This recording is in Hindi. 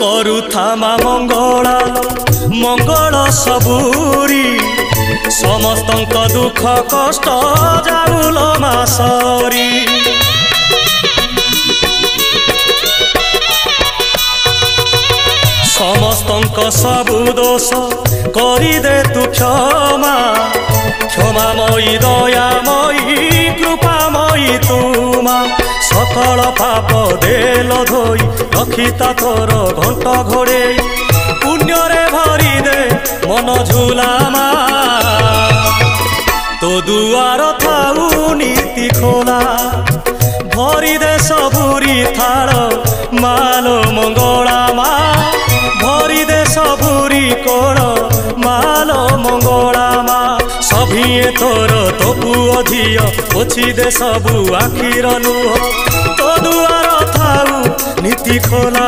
କରୁଥାମା ମଙ୍ଗଳା मंगल सबूरी समस्तंक दुख कष्ट जाऊल मासरी समस्तंक सबु दोष करिदे तू क्षमा क्षमामयी दयामयी कृपामयी तुमा सकल पाप देल धोई रखिता तोर घंट घोड़े पुण्य रे भरी दे मन झुलामा तो दुआर थाऊ नीति खोला भरी दे सबुरी थाल माल मंगला मा भरी दे सबुरी कोण माल मंगला मा सभिए तोर तो पुओ झियो पोछि दे सबु आखिर लुह तो दुआर थाऊ नीति खोला।